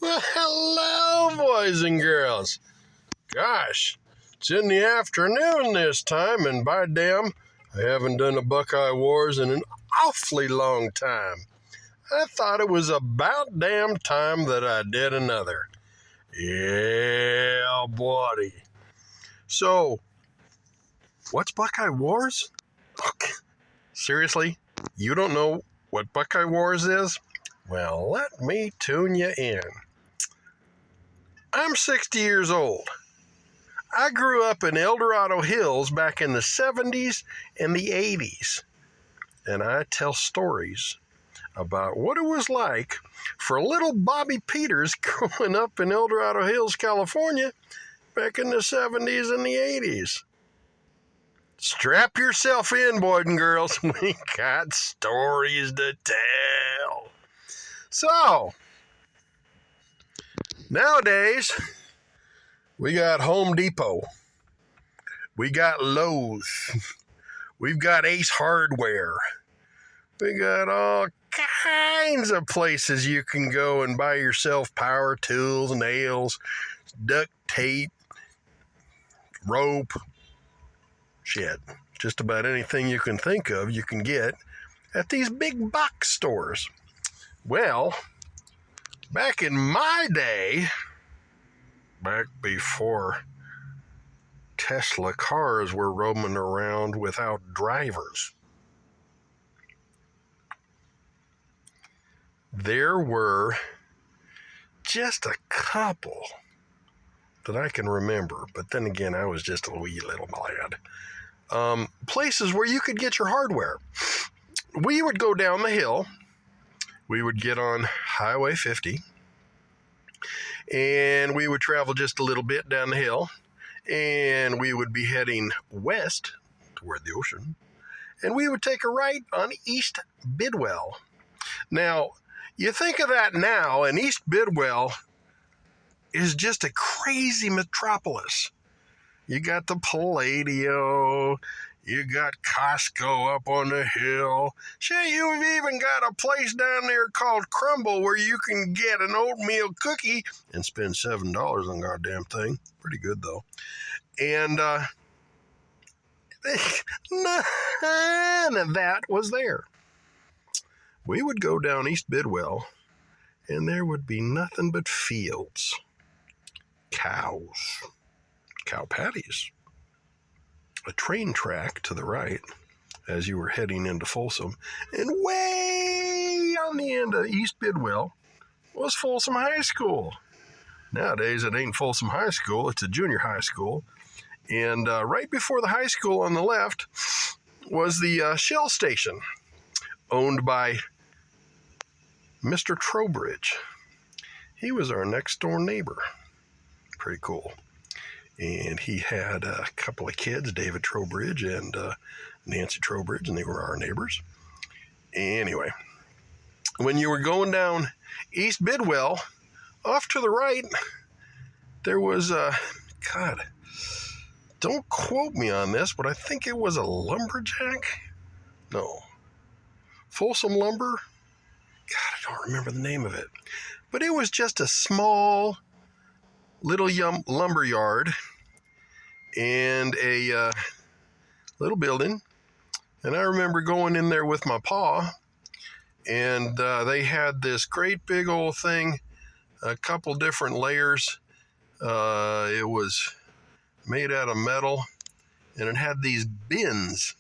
Well, hello, boys and girls. Gosh, it's in the afternoon this time, and by damn, I haven't done a Buckeye Warz in an awfully long time. I thought it was about damn time that I did another. Yeah, buddy. So, what's Buckeye Warz? Seriously? You don't know what Buckeye Warz is? Well, let me tune you in. I'm 60 years old. I grew up in El Dorado Hills back in the 70s and the 80s, and I tell stories about what it was like for little Bobby Peters growing up in El Dorado Hills, California, back in the 70s and the 80s. Strap yourself in, boys and girls. We got stories to tell. So, nowadays, we got Home Depot. We got Lowe's. We've got Ace Hardware. We got all kinds of places you can go and buy yourself power tools, nails, duct tape, rope. Shit. Just about anything you can think of you can get at these big box stores. Well, back in my day, back before Tesla cars were roaming around without drivers, there were just a couple that I can remember, but then again, I was just a wee little lad. Places where you could get your hardware. We would go down the hill. We would get on Highway 50, and we would travel just a little bit down the hill, and we would be heading west toward the ocean, and we would take a right on East Bidwell. Now, you think of that now, and East Bidwell is just a crazy metropolis. You got the Palladio, you got Costco up on the hill. Shit, you've even got a place down there called Crumble where you can get an oatmeal cookie and spend $7 on the goddamn thing. Pretty good, though. And none of that was there. We would go down East Bidwell, and there would be nothing but fields, cows, cow patties, a train track to the right as you were heading into Folsom, and way on the end of East Bidwell was Folsom High School. Nowadays, it ain't Folsom High School, it's a junior high school. And right before the high school on the left was the Shell station, owned by Mr. Trowbridge. He was our next door neighbor. Pretty cool. And he had a couple of kids, David Trowbridge and Nancy Trowbridge, and they were our neighbors. Anyway, when you were going down East Bidwell, off to the right, there was God, don't quote me on this, but I think it was a lumberjack? No. Folsom Lumber? God, I don't remember the name of it. But it was just a small little lumber yard and a little building. And I remember going in there with my pa, and they had this great big old thing, a couple different layers. It was made out of metal, and it had these bins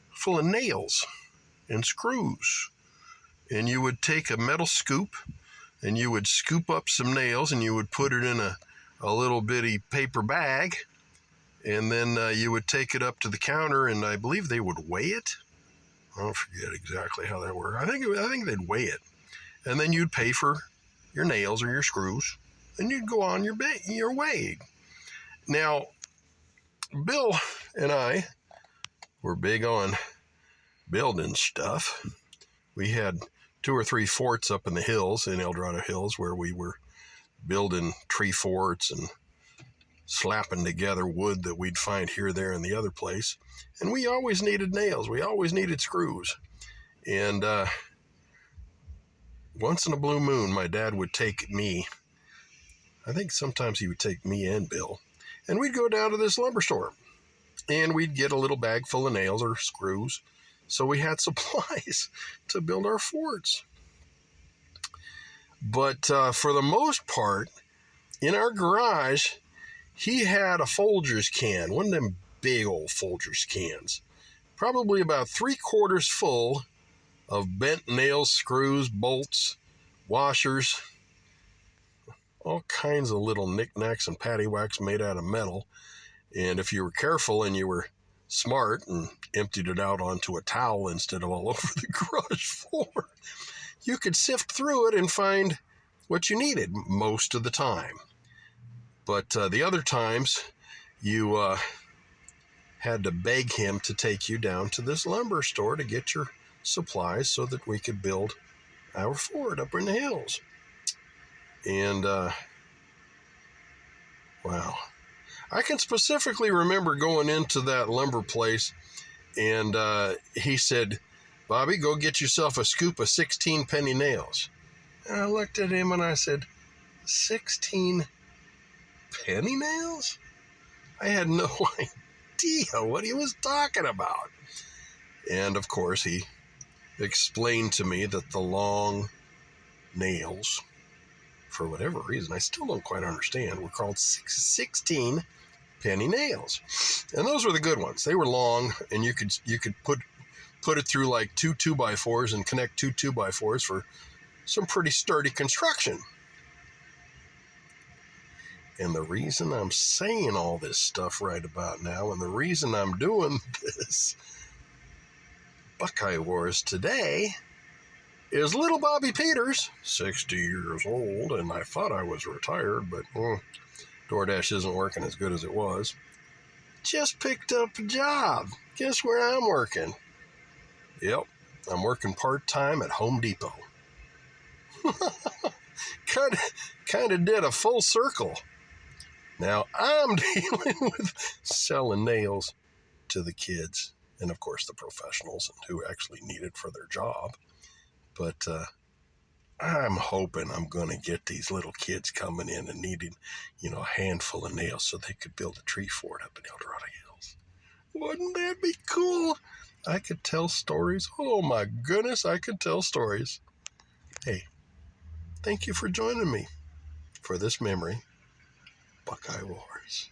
full of nails and screws. And you would take a metal scoop, and you would scoop up some nails, and you would put it in a little bitty paper bag, and then you would take it up to the counter, and I believe they would weigh it. I don't forget exactly how that worked. I think they'd weigh it, and then you'd pay for your nails or your screws, and you'd go on your way. Now, Bill and I were big on building stuff. We had 2 or 3 forts up in the hills, in El Dorado Hills, where we were building tree forts and slapping together wood that we'd find here, there, and the other place. And we always needed nails. We always needed screws. And once in a blue moon, my dad would take me I think sometimes he would take me and Bill, and we'd go down to this lumber store, and we'd get a little bag full of nails or screws, so we had supplies to build our forts. But for the most part, in our garage, he had a Folgers can, one of them big old Folgers cans, probably about 3/4 full of bent nails, screws, bolts, washers, all kinds of little knickknacks and paddywhacks made out of metal. And if you were careful and you were smart and emptied it out onto a towel instead of all over the garage floor, you could sift through it and find what you needed most of the time. But the other times, you had to beg him to take you down to this lumber store to get your supplies so that we could build our fort up in the hills. And, wow. I can specifically remember going into that lumber place, and he said, "Bobby, go get yourself a scoop of 16 penny nails." And I looked at him and I said, 16 penny nails? I had no idea what he was talking about. And of course, he explained to me that the long nails, for whatever reason, I still don't quite understand, were called 16 penny nails. And those were the good ones. They were long, and you could put it through like 2 2x4s and connect 2 2x4s for some pretty sturdy construction. And the reason I'm saying all this stuff right about now, and the reason I'm doing this Buckeye Warz today, is little Bobby Peters, 60 years old, and I thought I was retired, but DoorDash isn't working as good as it was. Just picked up a job. Guess where I'm working? Yep, I'm working part-time at Home Depot. kind of did a full circle. Now I'm dealing with selling nails to the kids, and of course the professionals who actually need it for their job. But I'm hoping I'm going to get these little kids coming in and needing, a handful of nails so they could build a tree fort up in El Dorado Hills. Wouldn't that be cool? I could tell stories. Oh my goodness, I could tell stories. Hey, thank you for joining me for this memory. Buckeye Warz.